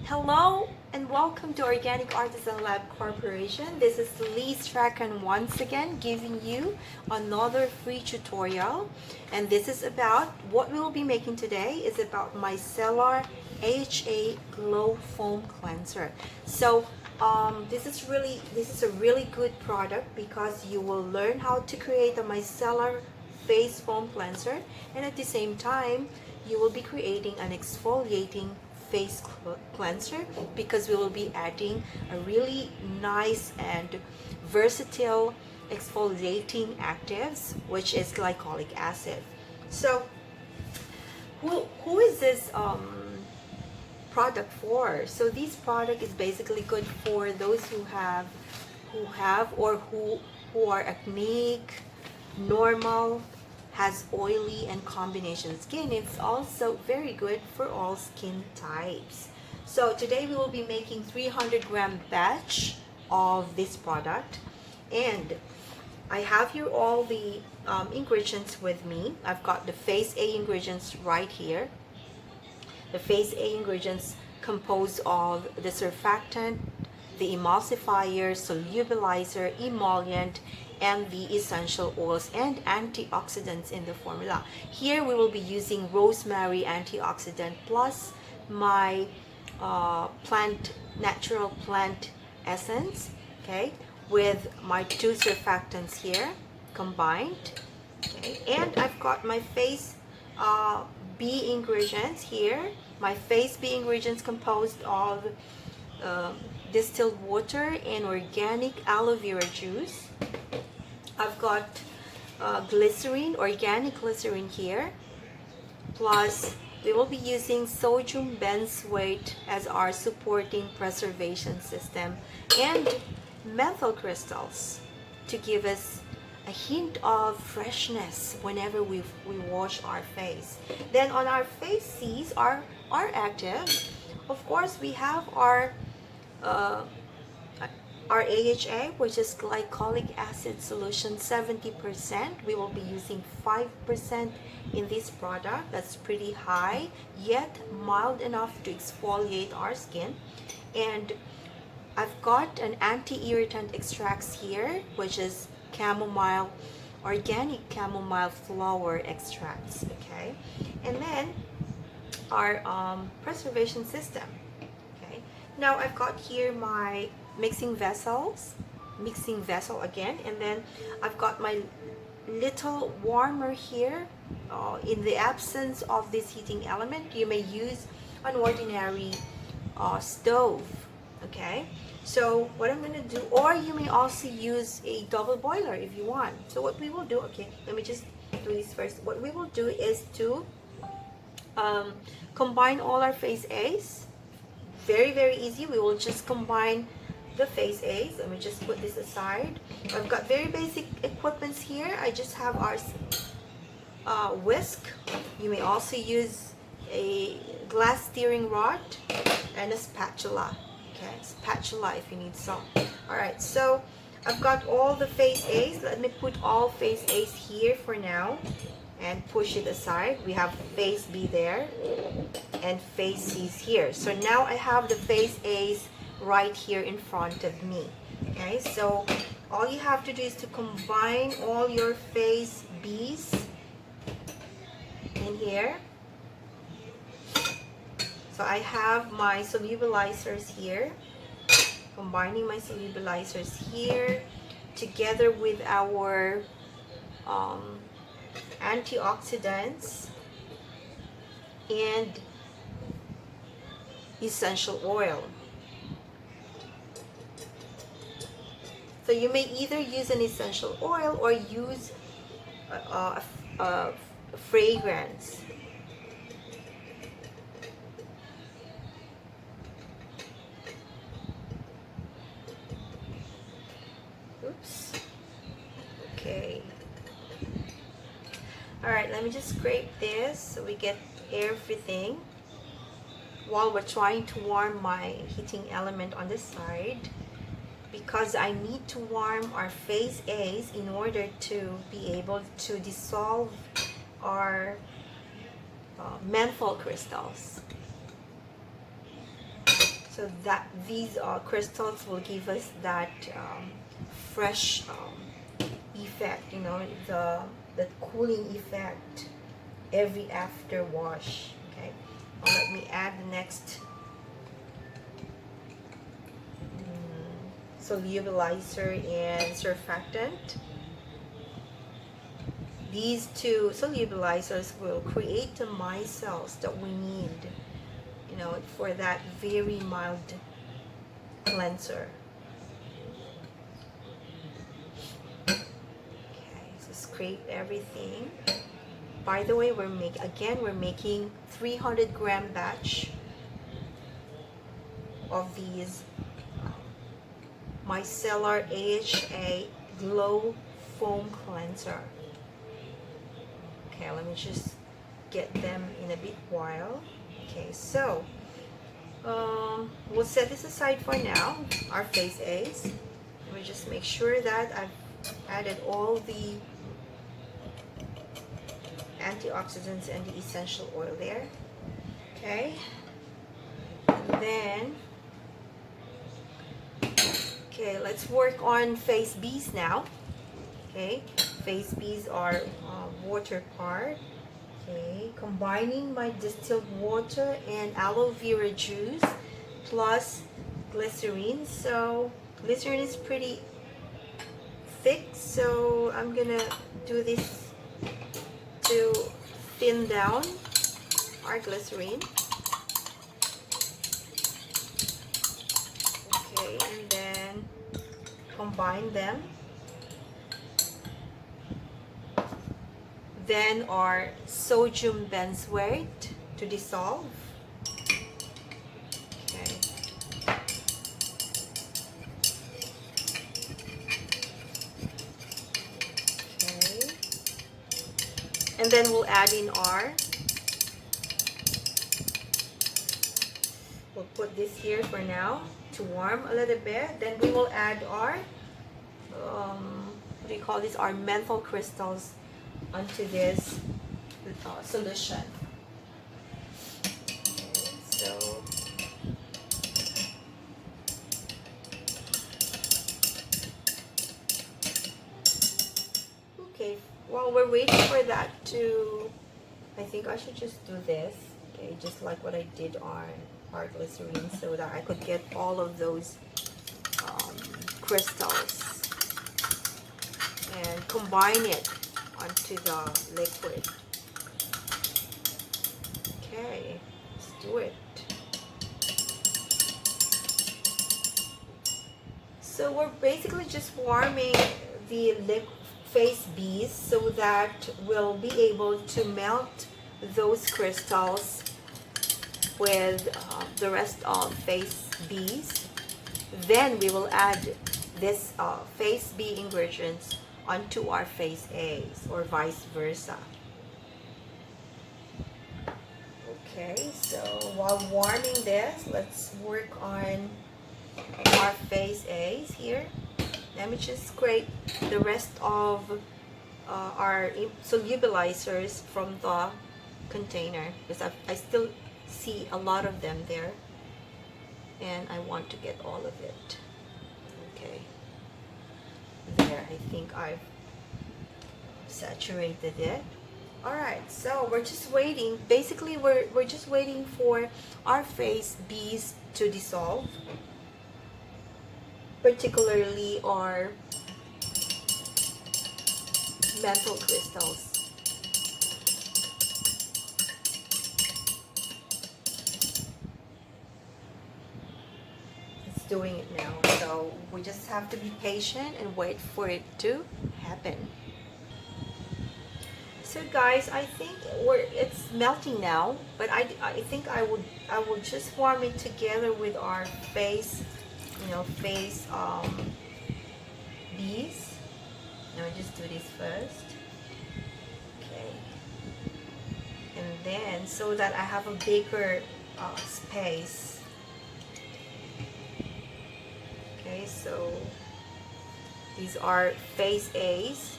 Hello and welcome to Organic Artisan Lab Corporation. This is Lee Strachan once again giving you another free tutorial. And this is about what we will be making today is about Micellar aHA Glow Foam Cleanser. So this is a really good product because you will learn how to create a micellar face foam cleanser, and at the same time you will be creating an exfoliating face cleanser because we will be adding a really nice and versatile exfoliating actives, which is glycolic acid. So who is this product for? So this product is basically good for those who have or who are acneic, normal, has oily and combination skin. It's also very good for all skin types. So today we will be making 300-gram batch of this product, and I have here all the ingredients with me. I've got the phase A ingredients right here. The phase A ingredients composed of the surfactant, the emulsifier, solubilizer, emollient, and the essential oils and antioxidants in the formula. Here we will be using rosemary antioxidant plus my natural plant essence, okay, with my two surfactants here combined. Okay, and I've got my phase B ingredients here. My phase B ingredients composed of distilled water and organic aloe vera juice. I've got glycerin, organic glycerin here, plus we will be using sodium benzoate as our supporting preservation system, and menthol crystals to give us a hint of freshness whenever we wash our face. Then on our face C's, our active, of course we have our aHA, which is glycolic acid solution, 70%. We will be using 5% in this product. That's pretty high, yet mild enough to exfoliate our skin. And I've got an anti-irritant extracts here, which is chamomile, organic chamomile flower extracts, okay? And then our preservation system, okay? Now I've got here my mixing vessel again, and then I've got my little warmer here. In the absence of this heating element, you may use an ordinary stove, okay? So what I'm going to do, or you may also use a double boiler if you want. So what we will do, okay, let me just do this first. What we will do is to combine all our phase A's. Very easy. We will just combine the phase A's. Let me just put this aside. I've got very basic equipments here. I just have our whisk. You may also use a glass stirring rod and a spatula. Okay, spatula if you need some. Alright, so I've got all the phase A's. Let me put all phase A's here for now and push it aside. We have phase B there and phase C's here. So now I have the phase A's right here in front of me. Okay, so all you have to do is to combine all your phase B's in here. So I have my solubilizers here, combining my solubilizers here together with our antioxidants and essential oil. So you may either use an essential oil or use a fragrance. Oops. Okay. Alright, let me just scrape this so we get everything while we're trying to warm my heating element on the side, because I need to warm our phase A's in order to be able to dissolve our menthol crystals. So that these crystals will give us that fresh effect, you know, the cooling effect every after wash. Okay, now let me add the next solubilizer and surfactant. These two solubilizers will create the micelles that we need, you know, for that very mild cleanser. Okay, so scrape everything. By the way, we're making 300-gram batch of these Micellar aHA Glow Foam Cleanser. Okay, let me just get them in a bit while. Okay, so we'll set this aside for now, our face A's. Let me just make sure that I've added all the antioxidants and the essential oil there. Okay, and then okay, let's work on face B's now. Okay, face B's are water part. Okay, combining my distilled water and aloe vera juice plus glycerin. So glycerin is pretty thick, so I'm gonna do this to thin down our glycerin. Okay, and then combine them. Then our sodium benzoate to dissolve. Okay. Okay. And then we'll add in we'll put this here for now to warm a little bit. Then we will add our, what do you call this? Our menthol crystals onto this solution. Okay, so okay, while we're waiting for that to, I think I should just do this. Okay, just like what I did on our glycerin, so that I could get all of those crystals and combine it onto the liquid. Okay, let's do it. So we're basically just warming the face B's so that we'll be able to melt those crystals with the rest of face B's. Then we will add this face B ingredients onto our face A's, or vice versa. Okay, so while warming this, let's work on our face A's here. Let me just scrape the rest of our solubilizers from the container, because I still see a lot of them there and I want to get all of it. Okay, there, I think I've saturated it. Alright, so we're just waiting. Basically, we're just waiting for our face B's to dissolve, particularly our menthol crystals. It's doing it now, so we just have to be patient and wait for it to happen. So guys, I think it's melting now, but I think I will just warm it together with our face, face B's. Let me just do this first. Okay, and then so that I have a bigger space. Okay, so these are face A's.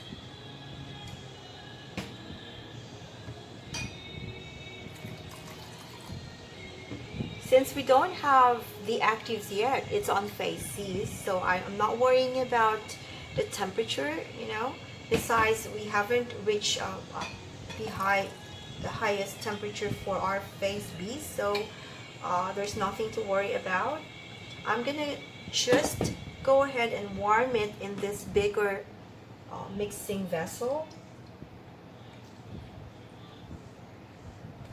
Since since we don't have the actives yet, it's on phase C, so I'm not worrying about the temperature, you know. Besides, we haven't reached the highest temperature for our phase B, so there's nothing to worry about. I'm gonna just go ahead and warm it in this bigger mixing vessel.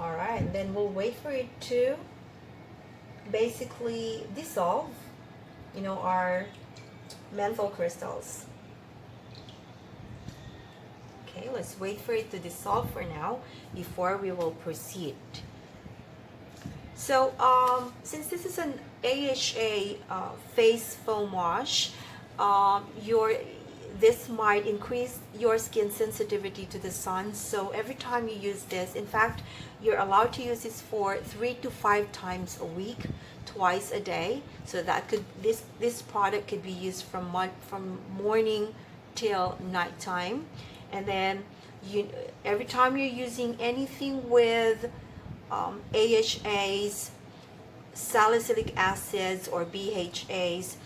Alright, and then we'll wait for it to basically dissolve, you know, our menthol crystals. Okay, let's wait for it to dissolve for now before we will proceed. So since this is an aHA face foam wash, this might increase your skin sensitivity to the sun. So every time you use this, in fact, you're allowed to use this for 3 to 5 times a week, twice a day. So that could this product could be used from morning till nighttime. And then every time you're using anything with aHAs, salicylic acids, or BHAs,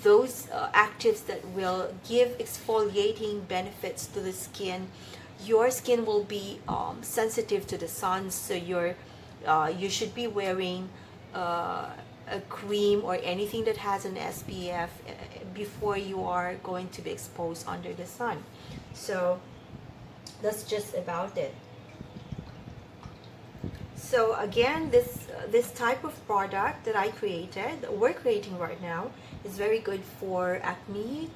those actives that will give exfoliating benefits to the skin, your skin will be sensitive to the sun. So you should be wearing a cream or anything that has an SPF before you are going to be exposed under the sun. So that's just about it. So again, this type of product that I created, that we're creating right now, is very good for acneic,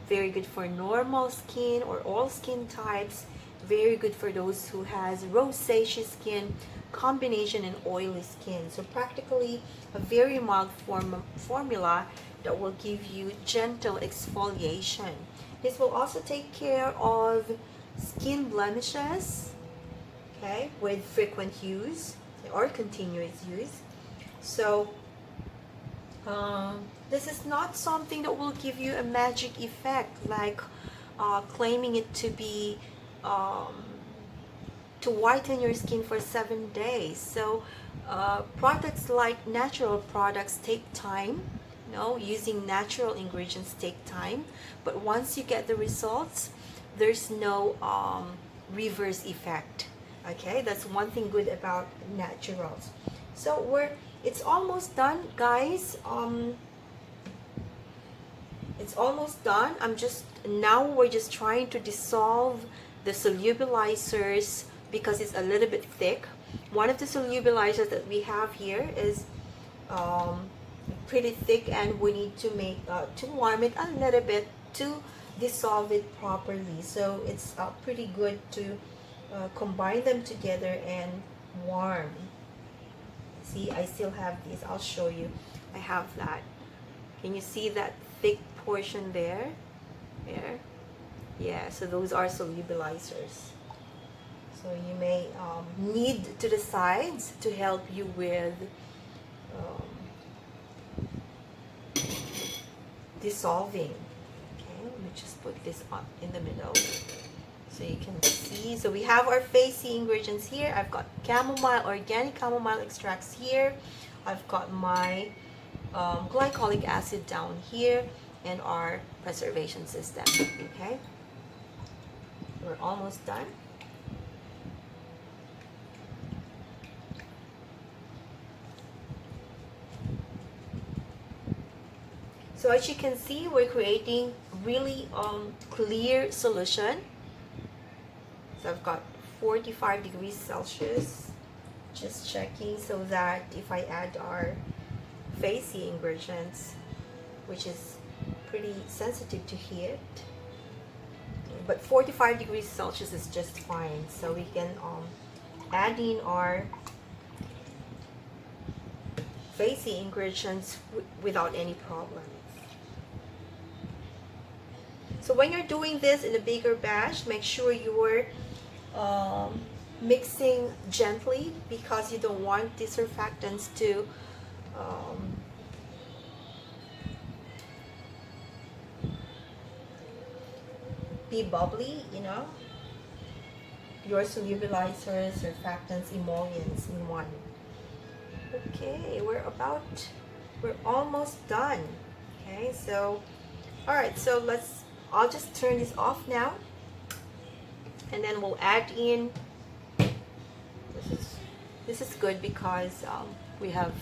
very good for normal skin or all skin types, very good for those who has rosacea skin, combination, and oily skin. So practically a very mild formula that will give you gentle exfoliation. This will also take care of skin blemishes, okay, with frequent use or continuous use. So this is not something that will give you a magic effect, like claiming it to be to whiten your skin for 7 days. So products like natural products take time. You know, using natural ingredients take time, but once you get the results, there's no reverse effect. Okay, that's one thing good about naturals. So it's almost done, guys. It's almost done. We're just trying to dissolve the solubilizers because it's a little bit thick. One of the solubilizers that we have here is pretty thick, and we need to warm it a little bit to dissolve it properly. So it's pretty good to combine them together and warm. See, I still have this. I'll show you. I have that. Can you see that thick portion there? There. Yeah, so those are solubilizers. So you may need to the sides to help you with dissolving. Okay, let me just put this up in the middle so you can see. So we have our face C ingredients here. I've got organic chamomile extracts here. I've got my glycolic acid down here, and our preservation system. Okay, we're almost done. So as you can see, we're creating really clear solution. So I've got 45 degrees Celsius, just checking so that if I add our face C ingredients, which is pretty sensitive to heat, but 45 degrees Celsius is just fine. So we can add in our face C ingredients without any problem. So when you're doing this in a bigger batch, make sure you're mixing gently, because you don't want the surfactants to be bubbly, you know. Your solubilizers, surfactants, emollients in one. Okay, we're almost done. Okay, so all right, so I'll just turn this off now, and then we'll add in, this is good because we have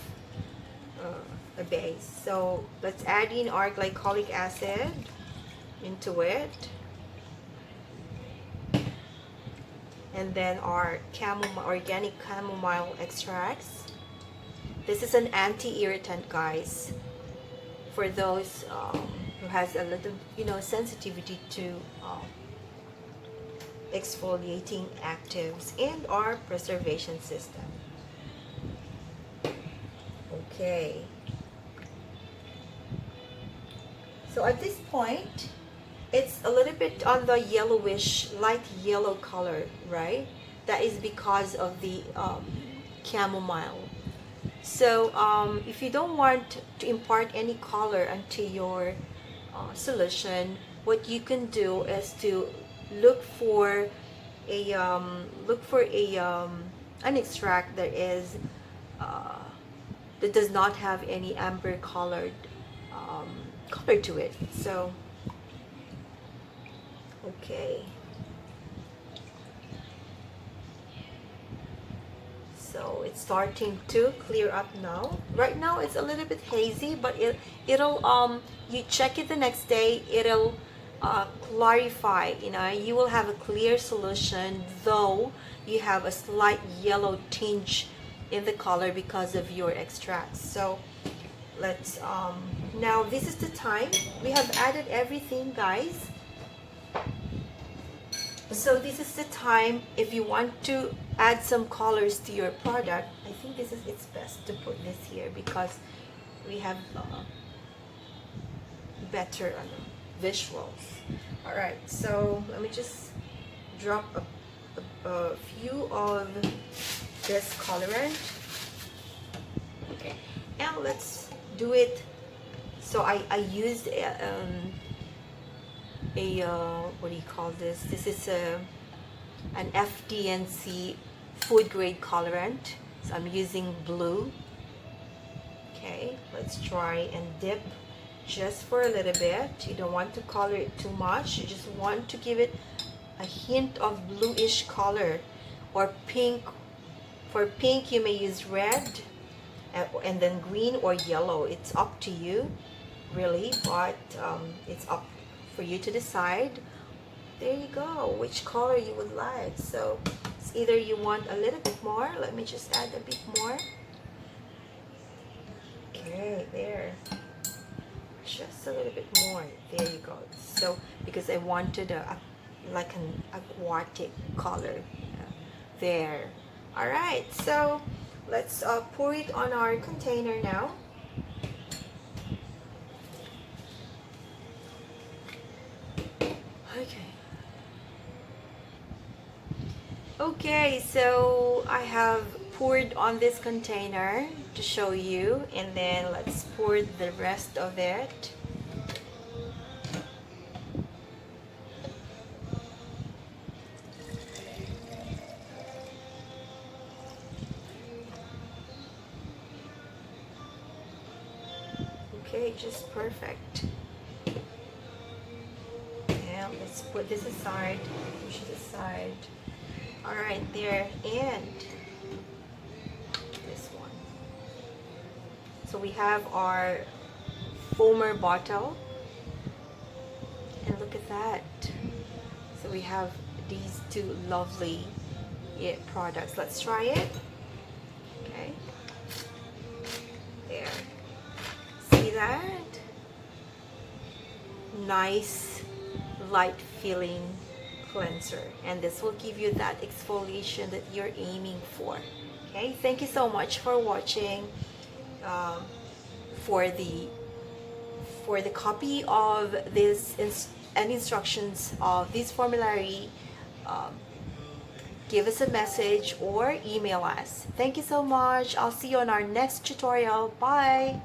a base. So let's add in our glycolic acid into it, and then our organic chamomile extracts. This is an anti-irritant, guys, for those who has a little, sensitivity to exfoliating actives, and our preservation system. Okay. So at this point, it's a little bit on the yellowish, light yellow color, right? That is because of the chamomile. So if you don't want to impart any color into your solution, what you can do is to look for an extract that is that does not have any amber colored color to it. So okay, so it's starting to clear up now. Right now it's a little bit hazy, but it'll you check it the next day, it'll clarify. You will have a clear solution, though you have a slight yellow tinge in the color because of your extracts. So let's now this is the time. We have added everything, guys. So this is the time, if you want to add some colors to your product. I think it's best to put this here because we have better visuals. All right, so let me just drop a few of this colorant. Okay, and let's do it. So I used what do you call this? This is an FD&C food grade colorant. So I'm using blue. Okay, let's try and dip just for a little bit. You don't want to color it too much. You just want to give it a hint of bluish color or pink. For pink, you may use red and then green or yellow. It's up to you, really, but it's up for you to decide. There you go, which color you would like. So it's either you want a little bit more. Let me just add a bit more. Okay, there. Just a little bit more. There you go. So because I wanted like an aquatic color. There. All right, so let's pour it on our container now. Okay, so I have poured on this container to show you, and then let's pour the rest of it. Okay, just perfect. And let's put this aside, push it aside. All right, there, and this one. So we have our foamer bottle, and look at that. So we have these two lovely products. Let's try it. Okay, there. See that? Nice, light feeling cleanser, and this will give you that exfoliation that you're aiming for. Okay, thank you so much for watching. For the copy of this and instructions of this formulary, give us a message or email us. Thank you so much. I'll see you on our next tutorial. Bye.